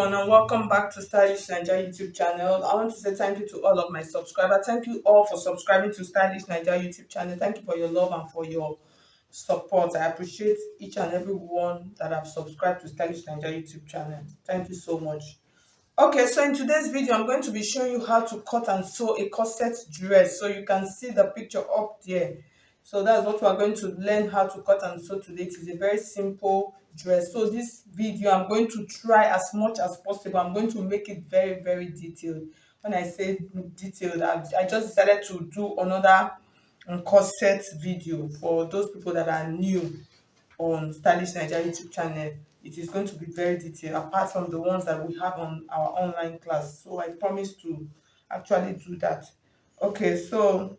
everyone, and welcome back to Stylish Naija YouTube channel. I want to say thank you to all of my subscribers. Thank you all for subscribing to Stylish Naija YouTube channel. Thank you for your love and for your support. I appreciate each and every one that have subscribed to Stylish Naija YouTube channel. Thank you so much. Okay, so in today's video, I'm going to be showing you how to cut and sew a corset dress. So you can see the picture up there. So that's what we are going to learn how to cut and sew today. It is a very simple dress. So this video, I'm going to try as much as possible. I'm going to make it very, very detailed. When I say detailed, I just decided to do another corset video for those people that are new on Stylish Nigeria YouTube channel. It is going to be very detailed apart from the ones that we have on our online class. So I promise to actually do that. Okay, so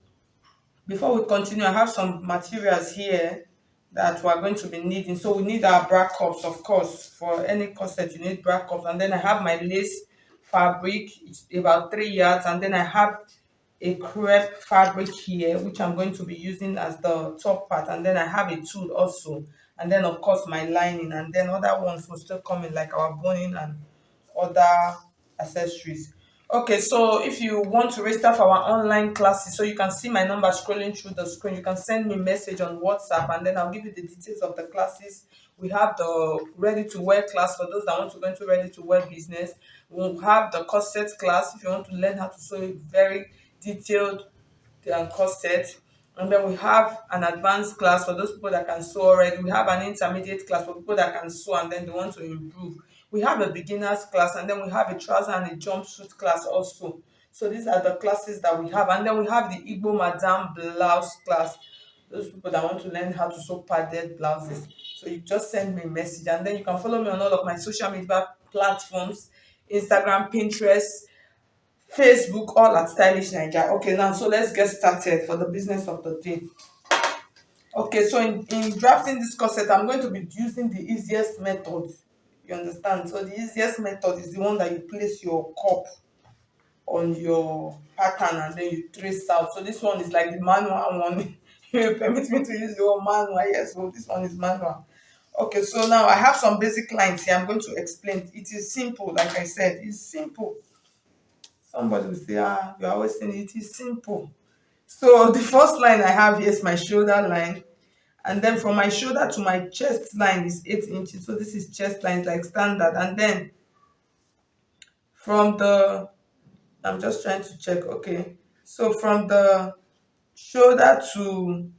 before we continue, I have some materials here that we are going to be needing. So we need our bra cups, of course. For any corset, you need bra cups. And then I have my lace fabric, it's about 3 yards. And then I have a crepe fabric here, which I'm going to be using as the top part. And then I have a tulle also. And then, of course, my lining. And then other ones will still come in, like our boning and other accessories. Okay, so if you want to register for our online classes, so you can see my number scrolling through the screen, you can send me a message on WhatsApp, and then I'll give you the details of the classes. We have the ready to wear class for those that want to go into ready to wear business. We'll have the corset class if you want to learn how to sew a very detailed corset. And then we have an advanced class for those people that can sew already. We have an intermediate class for people that can sew and then they want to improve. We have a beginners class, and then we have a trouser and a jumpsuit class also. So these are the classes that we have. And then we have the Igbo Madam blouse class. Those people that want to learn how to sew padded blouses. So you just send me a message, and then you can follow me on all of my social media platforms: Instagram, Pinterest, Facebook, all at Stylish Naija. Okay, now so let's get started for the business of the day. Okay, so in drafting this corset, I'm going to be using the easiest method. You understand? So the easiest method is the one that you place your cup on your pattern and then you trace out. So this one is like the manual one. You permit me to use your manual. Yes, so this one is manual. Okay, so now I have some basic lines here. I'm going to explain. It is simple, like I said, it's simple. Somebody will say, you're always saying it is simple. So the first line I have here is my shoulder line. And then from my shoulder to my chest line is 8 inches. So this is chest line, like standard. And then from the, I'm just trying to check, okay. So from the shoulder to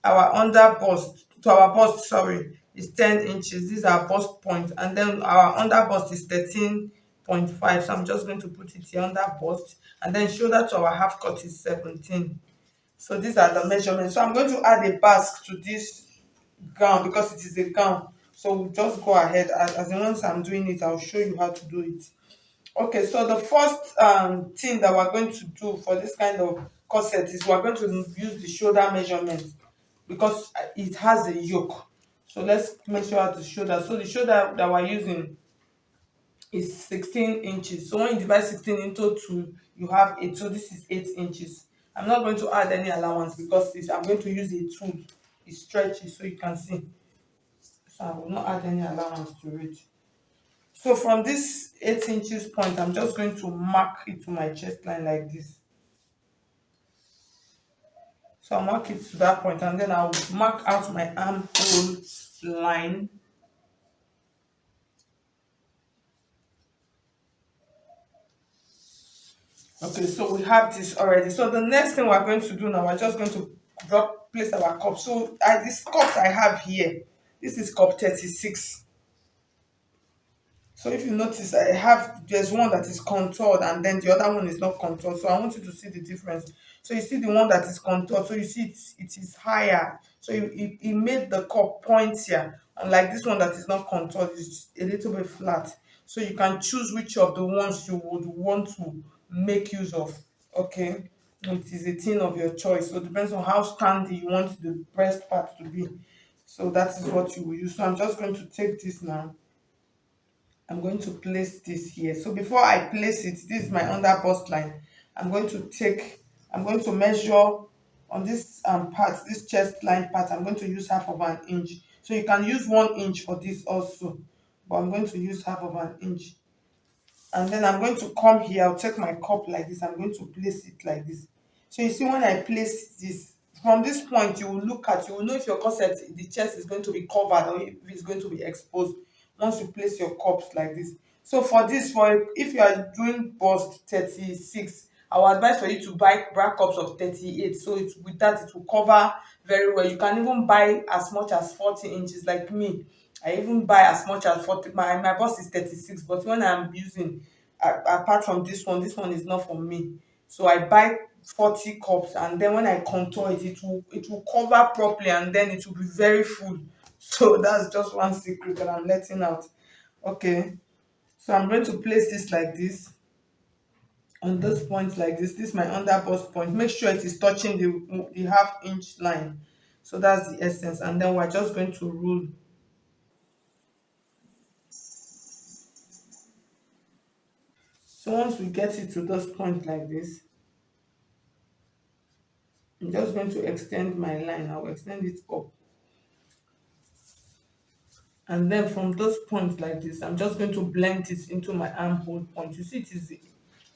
our under bust, to our bust, sorry, is 10 inches. These are bust points. And then our under bust is 13.5. So I'm just going to put it here, under bust. And then shoulder to our half cut is 17. So these are the measurements. So I'm going to add a basque to this gown because it is a gown. So we'll just go ahead. As once I'm doing it, I'll show you how to do it. Okay, so the first thing that we're going to do for this kind of corset is we're going to use the shoulder measurement because it has a yoke. So let's measure out the shoulder. So the shoulder that we're using is 16 inches. So when you divide 16 into 2, you have 8. So this is 8 inches. I'm not going to add any allowance because I'm going to use a tool. It's stretchy, so you can see. So I will not add any allowance to it. So from this 8 inches point, I'm just going to mark it to my chest line like this. So I'll mark it to that point, and then I'll mark out my armhole line. Okay, so we have this already. So the next thing we're going to do now, we're just going to place our cup. So this cup I have here, this is cup 36. So if you notice, there's one that is contoured and then the other one is not contoured. So I want you to see the difference. So you see the one that is contoured, so you see it is higher. So it made the cup pointier, unlike this one that is not contoured, it's a little bit flat. So you can choose which of the ones you would want to make use of. Okay, it is a thing of your choice. So it depends on how standy you want the breast part to be. So that is what you will use. So I'm just going to take this now. I'm going to place this here. So before I place it, this is my under bust line. I'm going to measure on this part, this chest line part. I'm going to use half of an inch. So you can use 1 inch for this also, but I'm going to use half of an inch. And then I'm going to come here. I'll take my cup like this. I'm going to place it like this. So you see, when I place this, from this point, you will look at, you will know if your corset, the chest is going to be covered or if it's going to be exposed once you place your cups like this. So for this, for if you are doing bust 36, I will advise for you to buy bra cups of 38. So it, with that, it will cover very well. You can even buy as much as 40 inches like me. I even buy as much as 40. My bust is 36, but when I'm using, apart from this one is not for me. So I buy 40 cups, and then when I contour it, it will cover properly, and then it will be very full. So that's just one secret that I'm letting out. Okay, so I'm going to place this like this on this point like this. This is my under bust point. Make sure it is touching the half-inch line. So that's the essence, and then we're just going to rule. So once we get it to this point like this, I'm just going to extend my line. I'll extend it up. And then from those points like this, I'm just going to blend it into my armhole point. You see, it is,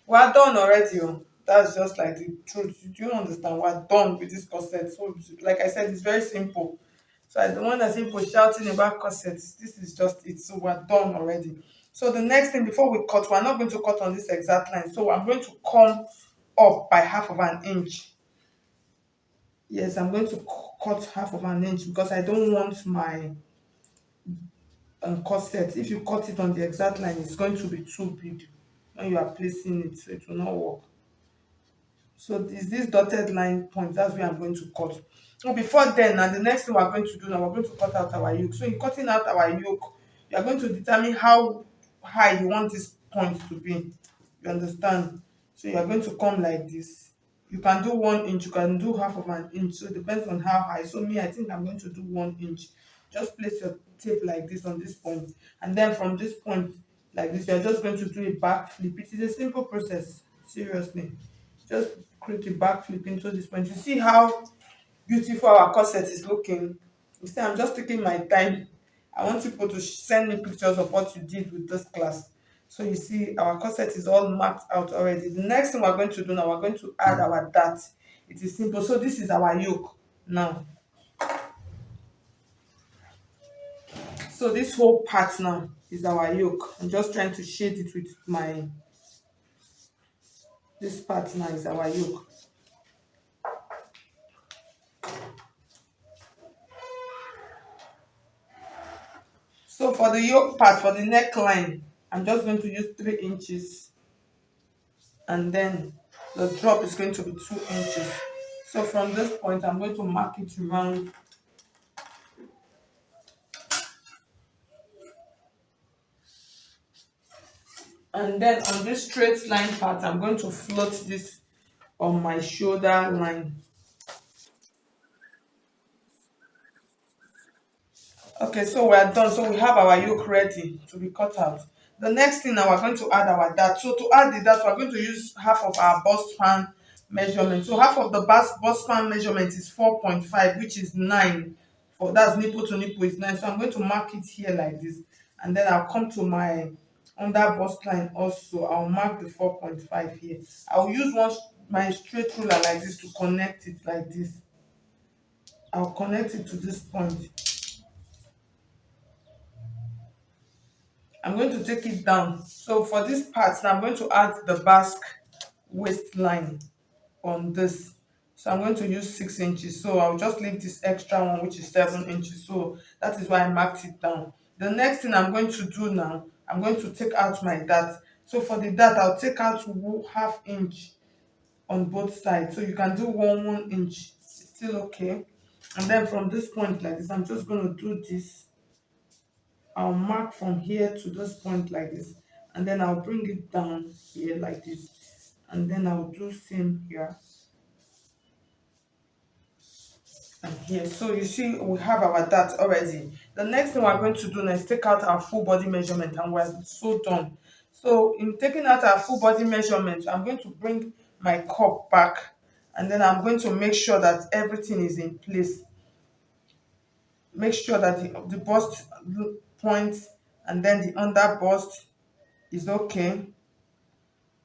we're done already. Oh. That's just like the truth. Do you understand? We're done with this corset. So, like I said, it's very simple. So I don't want to see people shouting about corsets. This is just it. So we're done already. So the next thing, before we cut, we're not going to cut on this exact line. So I'm going to come up by half of an inch. Yes, I'm going to cut half of an inch because I don't want my corset. If you cut it on the exact line, it's going to be too big when you are placing it, so it will not work. So is this dotted line point, that's where I'm going to cut. So before then, now the next thing we're going to do now, we're going to cut out our yoke. So in cutting out our yoke, you are going to determine how high you want this point to be. You understand? So you are going to come like this. You can do 1 inch, you can do half of an inch. So it depends on how high. So me, I think I'm going to do 1 inch. Just place your tape like this on this point, and then from this point like this, you're just going to do a back flip. It is a simple process, seriously. Just create a back flip into this point. You see how beautiful our corset is looking? You see, I'm just taking my time. I want people to send me pictures of what you did with this class. So you see, our corset is all marked out already. The next thing we're going to do now, we're going to add our dart. It is simple. So this is our yoke now. So this whole part now is our yoke. I'm just trying to shade it with my, this part now is our yoke. So for the yoke part, for the neckline, I'm just going to use 3 inches, and then the drop is going to be 2 inches. So from this point, I'm going to mark it around, and then on this straight line part, I'm going to float this on my shoulder line. Okay, so we're done. So we have our yoke ready to be cut out. The next thing now, we're going to add our dart. So to add the dart, we're going to use half of our bust span measurement. So half of the bust span measurement is 4.5, which is 9. For that's nipple to nipple is 9. So I'm going to mark it here like this, and then I'll come to my under bust line also. I'll mark the 4.5 here. I'll use my straight ruler like this to connect it like this. I'll connect it to this point. I'm going to take it down. So for this part, now I'm going to add the basque waistline on this. So I'm going to use 6 inches. So I'll just leave this extra one, which is 7 inches. So that is why I marked it down. The next thing I'm going to do now, I'm going to take out my dart. So for the dart, I'll take out half inch on both sides. So you can do 1 inch. It's still okay. And then from this point like this, I'm just going to do this. I'll mark from here to this point like this, and then I'll bring it down here like this, and then I'll do same here and here. So you see, we have our dart already. The next thing we're going to do now is take out our full body measurement, and we're so done. So in taking out our full body measurement, I'm going to bring my cup back, and then I'm going to make sure that everything is in place. Make sure that the bust point and then the under bust is okay.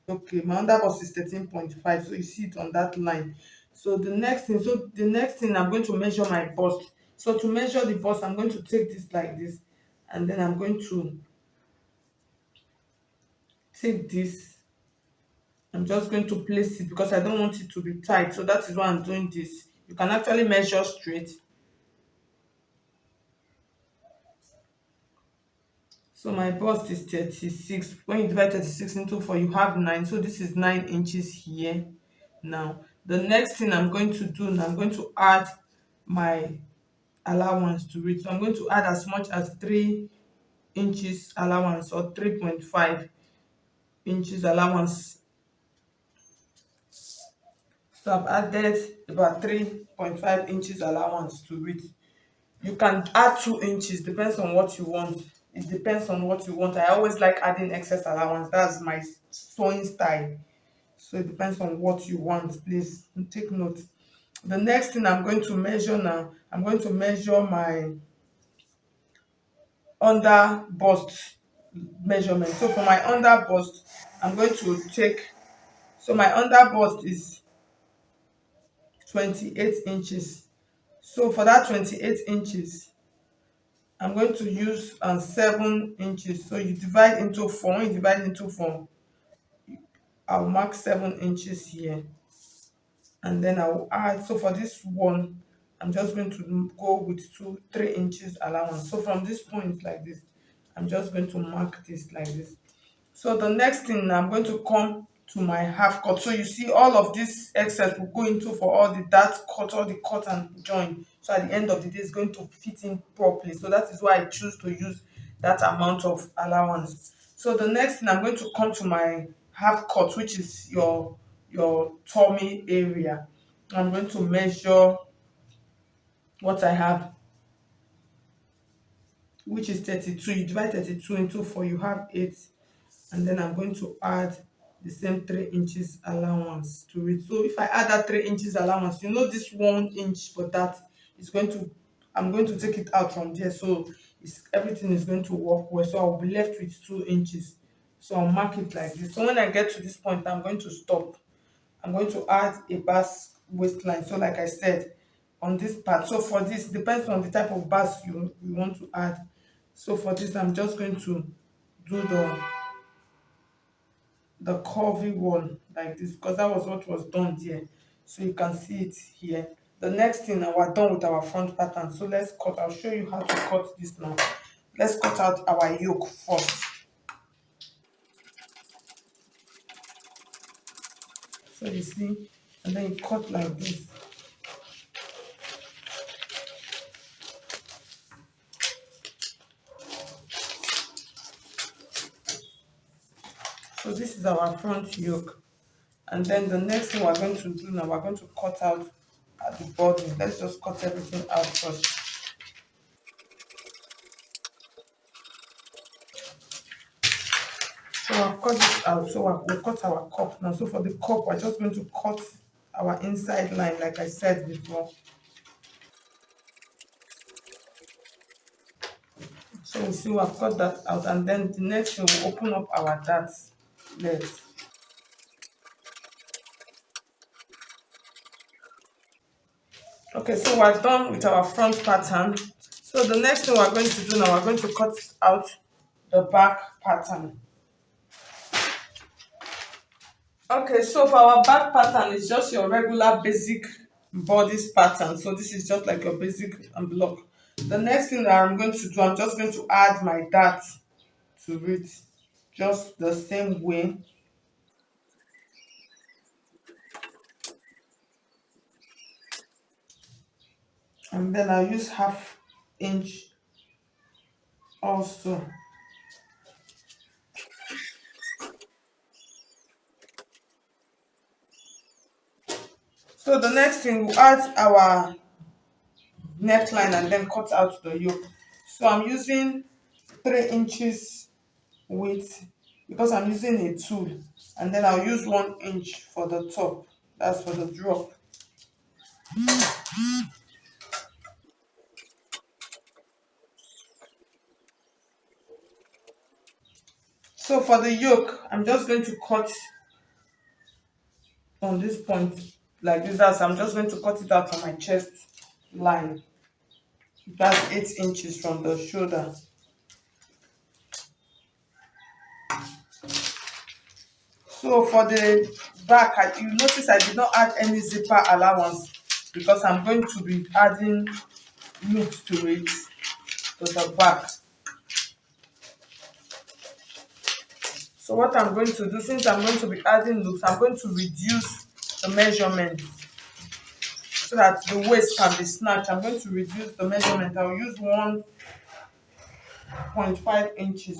Okay, my under bust is 13.5, so you see it on that line. So the next thing I'm going to measure my bust. So to measure the bust, I'm going to take this like this, and then I'm going to take this. I'm just going to place it because I don't want it to be tight, so that is why I'm doing this. You can actually measure straight. So my bust is 36. When you divide 36 into 4, you have 9. So this is 9 inches here. Now, the next thing I'm going to do now, I'm going to add my allowance to it. So I'm going to add as much as 3 inches allowance, or 3.5 inches allowance. So I've added about 3.5 inches allowance to it. You can add 2 inches, depends on what you want. It depends on what you want. I always like adding excess allowance. That's my sewing style. So it depends on what you want. Please take note. The next thing I'm going to measure now, I'm going to measure my under bust measurement. So for my under bust, I'm going to take, so my under bust is 28 inches. So for that 28 inches, I'm going to use 7 inches. So you divide into 4. When you divide into 4, I'll mark 7 inches here. And then I'll add, so for this one, I'm just going to go with 3 inches allowance. So from this point like this, I'm just going to mark this like this. So the next thing now, I'm going to come to my half cut. So you see all of this excess will go into for all the dart cut, all the cut and join. So at the end of the day, it's going to fit in properly. So that is why I choose to use that amount of allowance. So the next thing, I'm going to come to my half cut, which is your tummy area. I'm going to measure what I have, which is 32. You divide 32 into 4, you have 8. And then I'm going to add the same 3 inches allowance to it. So if I add that 3 inches allowance, you know this 1 inch for that is going to, I'm going to take it out from there. So everything is going to work well. So I'll be left with 2 inches. So I'll mark it like this. So when I get to this point, I'm going to stop. I'm going to add a bust waistline. So like I said, on this part. So for this, depends on the type of bust you want to add. So for this, I'm just going to do the curvy one like this, because that was what was done there. So you can see it here. The next thing, now we're done with our front pattern. So let's cut. I'll show you how to cut this now. Let's cut out our yoke first. So you see, and then you cut like this. So this is our front yoke. And then the next thing we're going to do now, we're going to cut out at the body. Let's just cut everything out first. So I've cut this out. So we'll cut our cup now. So for the cup, we're just going to cut our inside line, like I said before. So we see we've cut that out, and then the next thing, we'll open up our dart legs. Okay, so we're done with our front pattern. So the next thing we're going to do now, we're going to cut out the back pattern. Okay, so for our back pattern, it's just your regular basic bodice pattern. So this is just like your basic block. The next thing that I'm going to do, I'm just going to add my dart to it, just the same way. And then I'll use 1/2 inch also. So the next thing, we'll add our neckline and then cut out the yoke. So I'm using 3 inches width because I'm using a tool, and then I'll use 1 inch for the top. That's for the drop. So for the yoke, I'm just going to cut on this point like this. That's I'm just going to cut it out from my chest line. That's 8 inches from the shoulder. So for the back, you notice I did not add any zipper allowance because I'm going to be adding loops to it, to the back. So what I'm going to do, since I'm going to be adding loops, I'm going to reduce the measurement so that the waist can be snatched. I'm going to reduce the measurement. I'll use 1.5 inches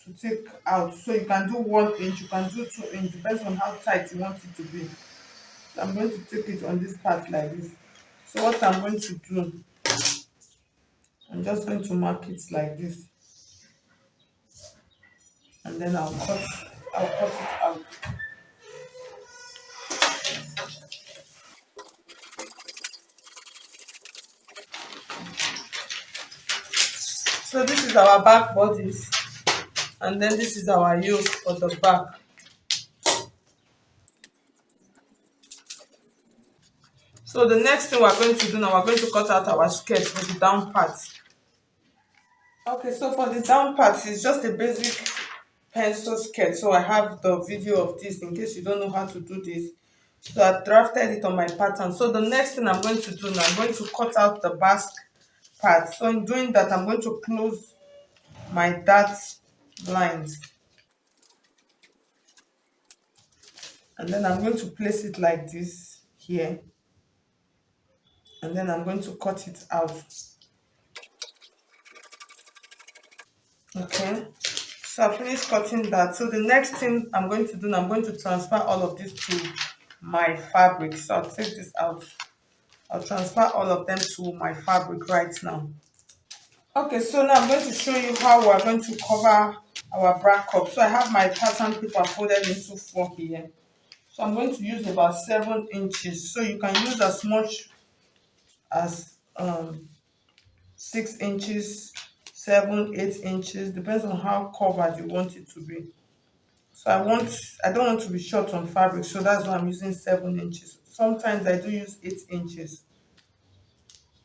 to take out. So you can do 1 inch, you can do 2 inch, depends on how tight you want it to be. So I'm going to take it on this part like this. So what I'm going to do, I'm just going to mark it like this, and then I'll cut it out. So this is our back bodice, and then this is our yoke for the back. So the next thing we're going to do now, we're going to cut out our skirt for the down part. Okay, so for the down part, it's just a basic pencil skirt. So I have the video of this in case you don't know how to do this. So I drafted it on my pattern. So the next thing I'm going to do now, I'm going to cut out the basque part. So in doing that, I'm going to close my dart lines, and then I'm going to place it like this here, and then I'm going to cut it out. Okay, so I finished cutting that. So the next thing I'm going to do now, I'm going to transfer all of this to my fabric. So I'll take this out. I'll transfer all of them to my fabric right now. Okay, so now I'm going to show you how we're going to cover our bra cup. So I have my pattern paper folded into four here. So I'm going to use about 7 inches. So you can use as much as 6 inches, 7, 8 inches, depends on how covered you want it to be. So I don't want to be short on fabric, so that's why I'm using 7 inches. Sometimes I do use 8 inches.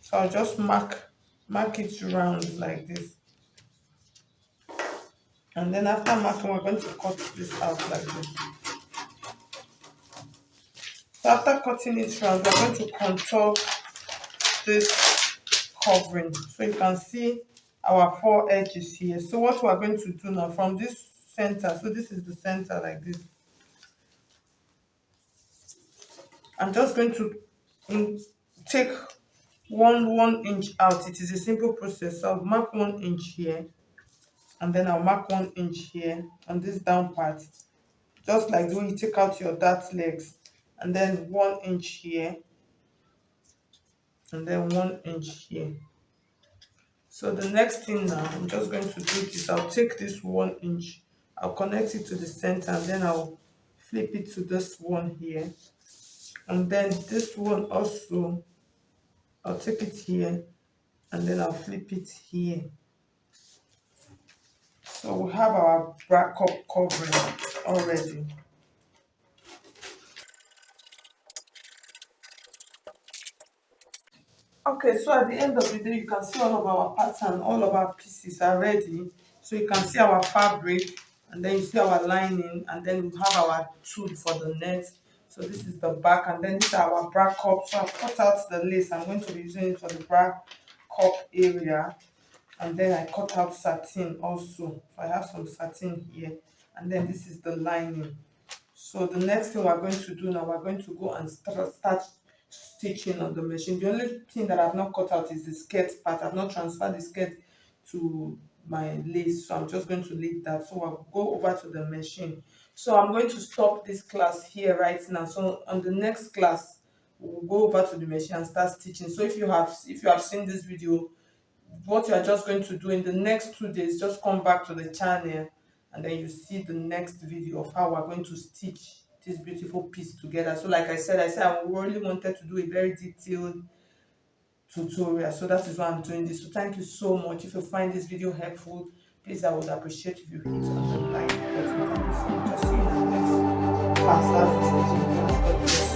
So I'll just mark it round like this. And then after marking, we're going to cut this out like this. So after cutting it round, we're going to contour this covering. So you can see our 4 edges here. So what we're going to do now, from this center, so this is the center like this. I'm just going to take 1 inch out. It is a simple process. So I'll mark 1 inch here, and then I'll mark 1 inch here on this down part, just like the way you take out your dart legs, and then 1 inch here, and then 1 inch here. So the next thing now I'm just going to do is I'll take this 1 inch, I'll connect it to the center, and then I'll flip it to this one here, and then this one also I'll take it here, and then I'll flip it here. So we have our bra cup covering already. Okay, so at the end of the day, you can see all of our pattern, all of our pieces are ready. So you can see our fabric, and then you see our lining, and then we have our tool for the net. So this is the back, and then these are our bra cup. So I've cut out the lace. I'm going to be using it for the bra cup area. And then I cut out satin also. So I have some satin here, and then this is the lining. So the next thing we're going to do now, we're going to go and start stitching on the machine. The only thing that I've not cut out is the skirt part. I've not transferred the skirt to my lace, so I'm just going to leave that. So I'll go over to the machine. So I'm going to stop this class here right now. So on the next class, we'll go over to the machine and start stitching. So if you have seen this video, what you are just going to do in the next 2 days, just come back to the channel, and then you see the next video of how we're going to stitch this beautiful piece together. So like I said I really wanted to do a very detailed tutorial, so that is why I'm doing this. So thank you so much. If you find this video helpful, please, I would appreciate if you hit on the like button. Thank you so much. I'll see you in the next class. That's the stitching class. God bless